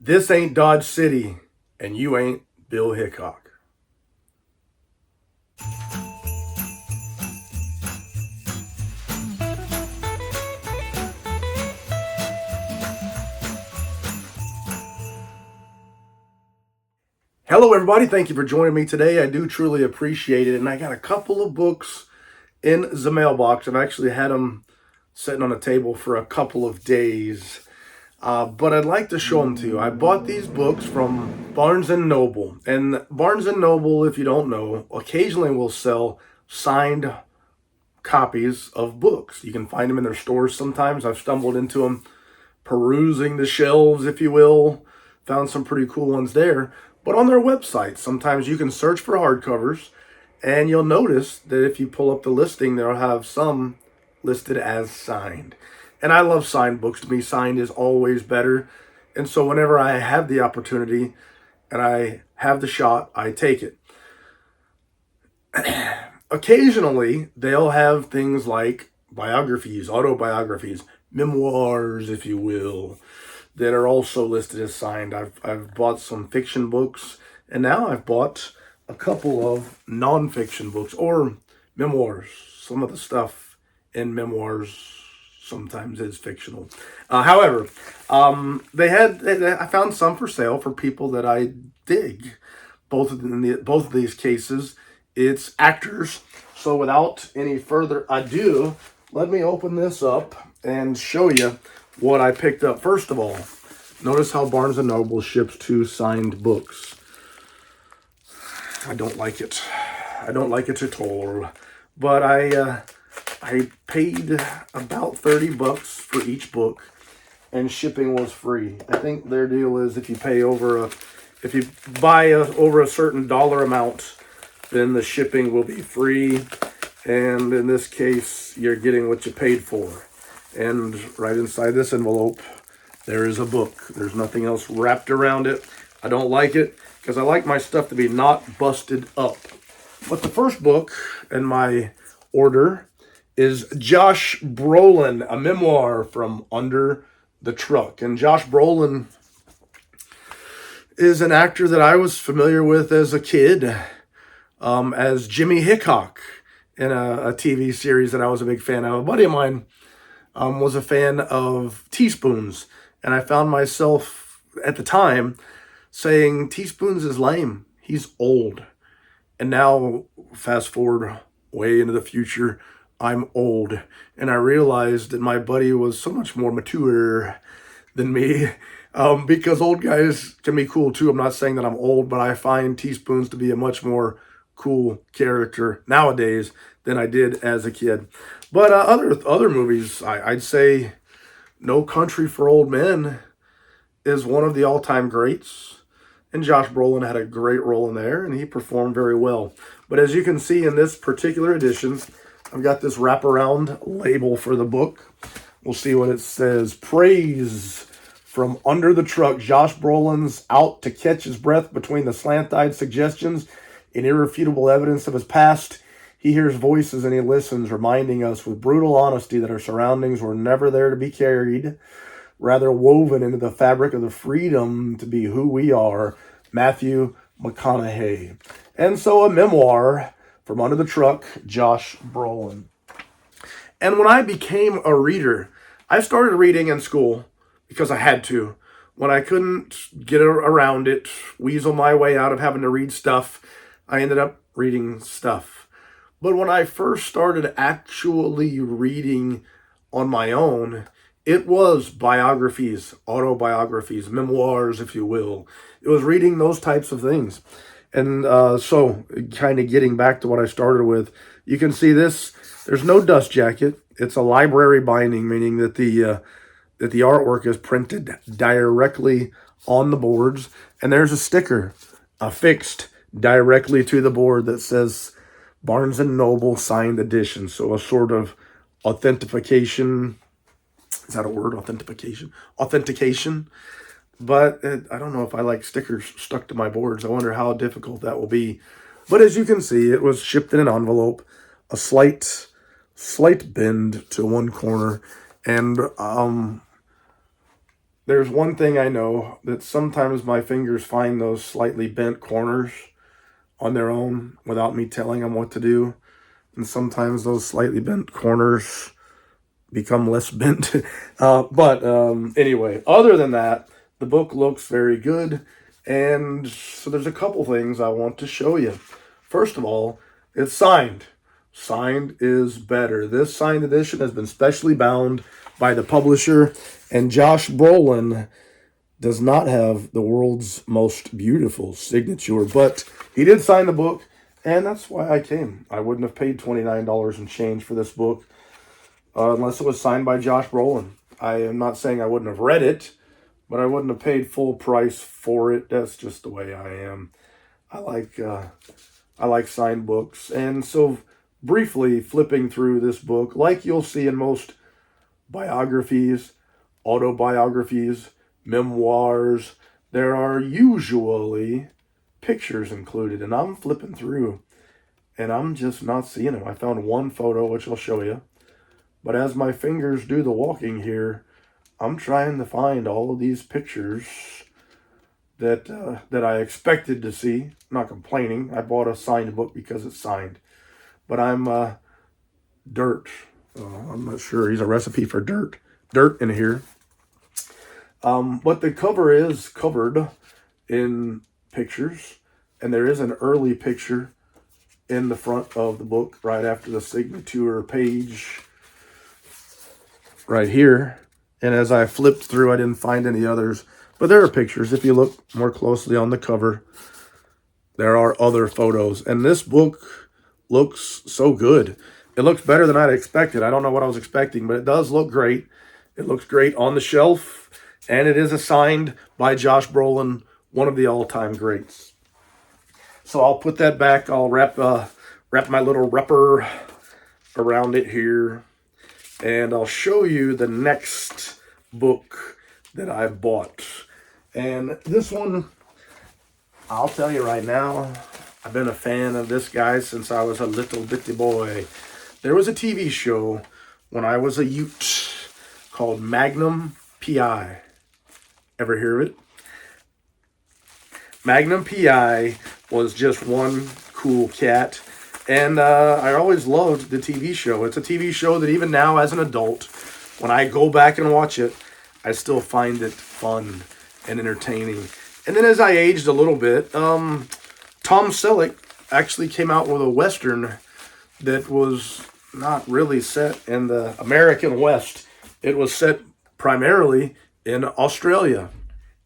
This ain't Dodge City, and you ain't Bill Hickok. Hello, everybody. Thank you for joining me today. I do truly appreciate it. And I got a couple of books in the mailbox. I've actually had them sitting on a table for a couple of days. But I'd like to show them to you. I bought these books from Barnes & Noble. And Barnes & Noble, if you don't know, occasionally will sell signed copies of books. You can find them in their stores sometimes. I've stumbled into them perusing the shelves, if you will. Found some pretty cool ones there. But on their website, sometimes you can search for hardcovers, and you'll notice that if you pull up the listing, they'll have some listed as signed. And I love signed books. To me, signed is always better. And so whenever I have the opportunity and I have the shot, I take it. Occasionally, they'll have things like biographies, autobiographies, memoirs, if you will, that are also listed as signed. I've bought some fiction books, and now I've bought a couple of nonfiction books or memoirs. Some of the stuff in memoirs sometimes is fictional. However, I found some for sale for people that I dig. Both of these cases, it's actors. So without any further ado, let me open this up and show you what I picked up. First of all, notice how Barnes & Noble ships 2 signed books. I don't like it. I don't like it at all. But I paid about $30 for each book, and shipping was free. I think their deal is if you buy over a certain dollar amount, then the shipping will be free. And in this case, you're getting what you paid for. And right inside this envelope, there is a book. There's nothing else wrapped around it. I don't like it because I like my stuff to be not busted up. But the first book in my order is Josh Brolin, a memoir from Under the Truck. And Josh Brolin is an actor that I was familiar with as a kid, as Jimmy Hickok in a TV series that I was a big fan of. A buddy of mine was a fan of teaspoons, and I found myself at the time saying teaspoons is lame. He's old. And now, fast forward way into the future, I'm old, and I realized that my buddy was so much more mature than me, because old guys can be cool too. I'm not saying that I'm old, but I find teaspoons to be a much more cool character nowadays than I did as a kid. But other movies, I'd say No Country for Old Men is one of the all-time greats. And Josh Brolin had a great role in there, and he performed very well. But as you can see in this particular edition, I've got this wraparound label for the book. We'll see what it says. Praise from Under the Truck. Josh Brolin's out to catch his breath between the slant-eyed suggestions and irrefutable evidence of his past. He hears voices and he listens, reminding us with brutal honesty that our surroundings were never there to be carried, rather woven into the fabric of the freedom to be who we are. Matthew McConaughey. And so a memoir from Under the Truck, Josh Brolin. And when I became a reader, I started reading in school because I had to. When I couldn't get around it, weasel my way out of having to read stuff, I ended up reading stuff. But when I first started actually reading on my own, it was biographies, autobiographies, memoirs, if you will. It was reading those types of things. And so, kind of getting back to what I started with, you can see this. There's no dust jacket. It's a library binding, meaning that the artwork is printed directly on the boards. And there's a sticker affixed directly to the board that says Barnes & Noble signed edition. So a sort of authentication. Is that a word? Authentication. But I don't know if I like stickers stuck to my boards. I wonder how difficult that will be. But as you can see, it was shipped in an envelope, a slight bend to one corner, and there's one thing I know, that sometimes my fingers find those slightly bent corners on their own without me telling them what to do. And sometimes those slightly bent corners become less bent. Anyway, other than that, the book looks very good. And so there's a couple things I want to show you. First of all, it's signed. Signed is better. This signed edition has been specially bound by the publisher, and Josh Brolin does not have the world's most beautiful signature, but he did sign the book, and that's why I came. I wouldn't have paid $29 and change for this book unless it was signed by Josh Brolin. I am not saying I wouldn't have read it, but I wouldn't have paid full price for it. That's just the way I am. I like signed books. And so briefly flipping through this book, like you'll see in most biographies, autobiographies, memoirs, there are usually pictures included. And I'm flipping through and I'm just not seeing them. I found one photo, which I'll show you. But as my fingers do the walking here, I'm trying to find all of these pictures that I expected to see. I'm not complaining. I bought a signed book because it's signed. But I'm dirt. I'm not sure. He's a recipe for dirt. Dirt in here. But the cover is covered in pictures. And there is an early picture in the front of the book right after the signature page right here. And as I flipped through, I didn't find any others. But there are pictures. If you look more closely on the cover, there are other photos. And this book looks so good. It looks better than I'd expected. I don't know what I was expecting, but it does look great. It looks great on the shelf. And it is assigned by Josh Brolin, one of the all-time greats. So I'll put that back. I'll wrap my little wrapper around it here. And I'll show you the next book that I've bought. And this one, I'll tell you right now, I've been a fan of this guy since I was a little bitty boy. There was a TV show when I was a Ute called Magnum P.I. Ever hear of it? Magnum P.I. was just one cool cat. And I always loved the TV show. It's a TV show that even now as an adult, when I go back and watch it, I still find it fun and entertaining. And then as I aged a little bit, Tom Selleck actually came out with a Western that was not really set in the American West. It was set primarily in Australia.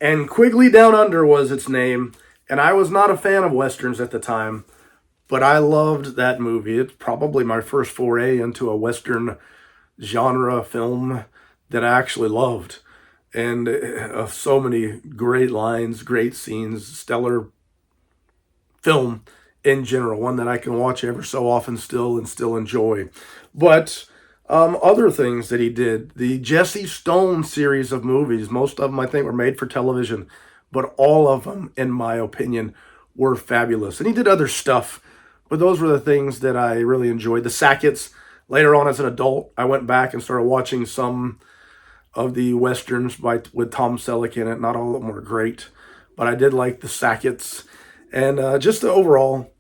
And Quigley Down Under was its name. And I was not a fan of Westerns at the time, but I loved that movie. It's probably my first foray into a Western genre film that I actually loved. And so many great lines, great scenes, stellar film in general. One that I can watch ever so often still enjoy. But other things that he did, the Jesse Stone series of movies, most of them I think were made for television, but all of them, in my opinion, were fabulous. And he did other stuff, but those were the things that I really enjoyed. The Sackets, later on as an adult, I went back and started watching some of the Westerns with Tom Selleck in it. Not all of them were great, but I did like the Sackets. And just the overall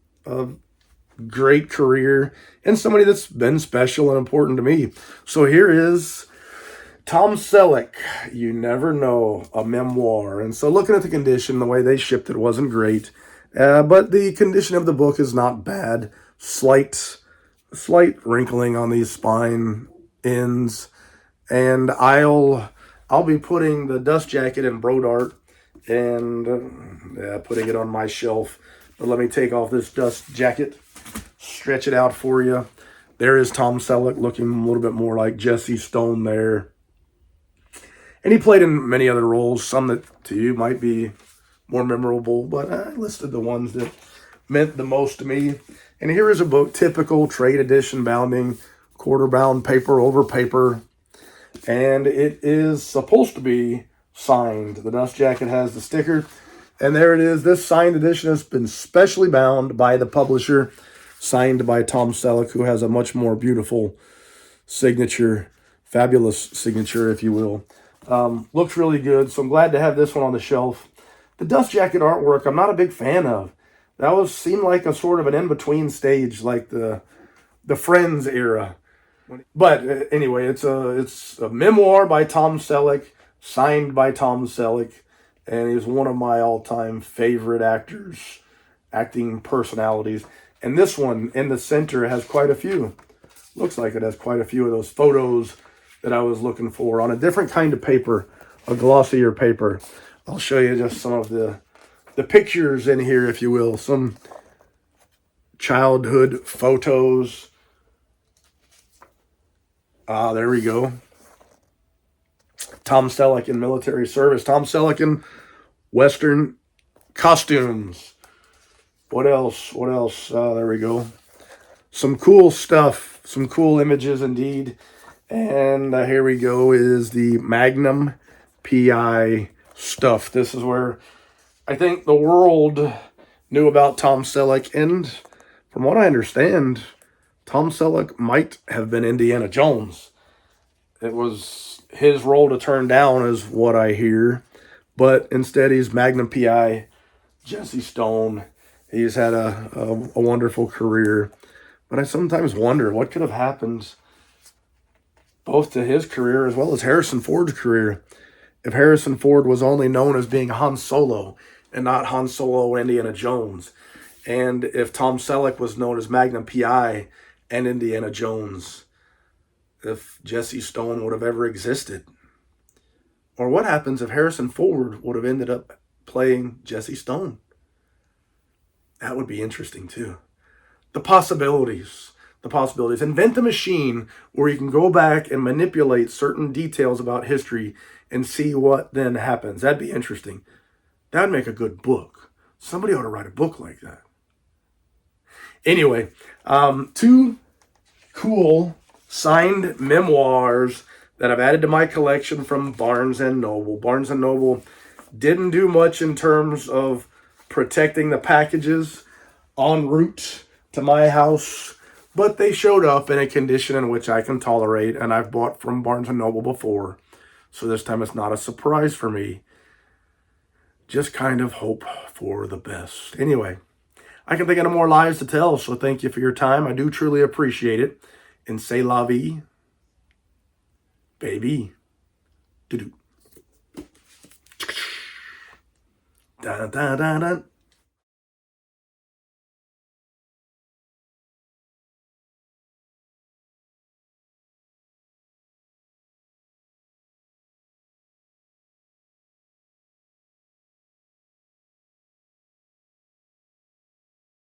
great career and somebody that's been special and important to me. So here is Tom Selleck, You Never Know, a memoir. And so looking at the condition, the way they shipped it wasn't great. But the condition of the book is not bad. Slight wrinkling on these spine ends. And I'll be putting the dust jacket in Brodart and putting it on my shelf. But let me take off this dust jacket, stretch it out for you. There is Tom Selleck looking a little bit more like Jesse Stone there. And he played in many other roles, some that to you might be more memorable, but I listed the ones that meant the most to me. And here is a book, typical trade edition bounding, quarter bound paper over paper. And it is supposed to be signed. The dust jacket has the sticker. And there it is. This signed edition has been specially bound by the publisher, signed by Tom Selleck, who has a much more beautiful signature, fabulous signature, if you will. Looks really good, so I'm glad to have this one on the shelf. The dust jacket artwork, I'm not a big fan of. That seemed like a sort of an in-between stage, like the Friends era. But anyway, it's a memoir by Tom Selleck, signed by Tom Selleck, and he's one of my all-time favorite actors, acting personalities. And this one in the center has quite a few. Looks like it has quite a few of those photos that I was looking for on a different kind of paper, a glossier paper. I'll show you just some of the pictures in here, if you will, some childhood photos. There we go. Tom Selleck in military service. Tom Selleck in Western costumes. What else? What else? There we go. Some cool stuff. Some cool images indeed. And here we go is the Magnum PI stuff. This is where I think the world knew about Tom Selleck. And from what I understand, Tom Selleck might have been Indiana Jones. It was his role to turn down is what I hear. But instead he's Magnum PI, Jesse Stone. He's had a wonderful career. But I sometimes wonder what could have happened both to his career as well as Harrison Ford's career if Harrison Ford was only known as being Han Solo and not Han Solo and Indiana Jones. And if Tom Selleck was known as Magnum PI and Indiana Jones, if Jesse Stone would have ever existed. Or what happens if Harrison Ford would have ended up playing Jesse Stone? That would be interesting too. The possibilities. Invent a machine where you can go back and manipulate certain details about history and see what then happens. That'd be interesting. That'd make a good book. Somebody ought to write a book like that. Anyway, two cool signed memoirs that I've added to my collection from Barnes & Noble. Barnes & Noble didn't do much in terms of protecting the packages en route to my house, but they showed up in a condition in which I can tolerate, and I've bought from Barnes & Noble before, so this time it's not a surprise for me. Just kind of hope for the best. Anyway, I can think of no more lies to tell, so thank you for your time. I do truly appreciate it. And say la vie, baby. Do-do. Da-da-da-da.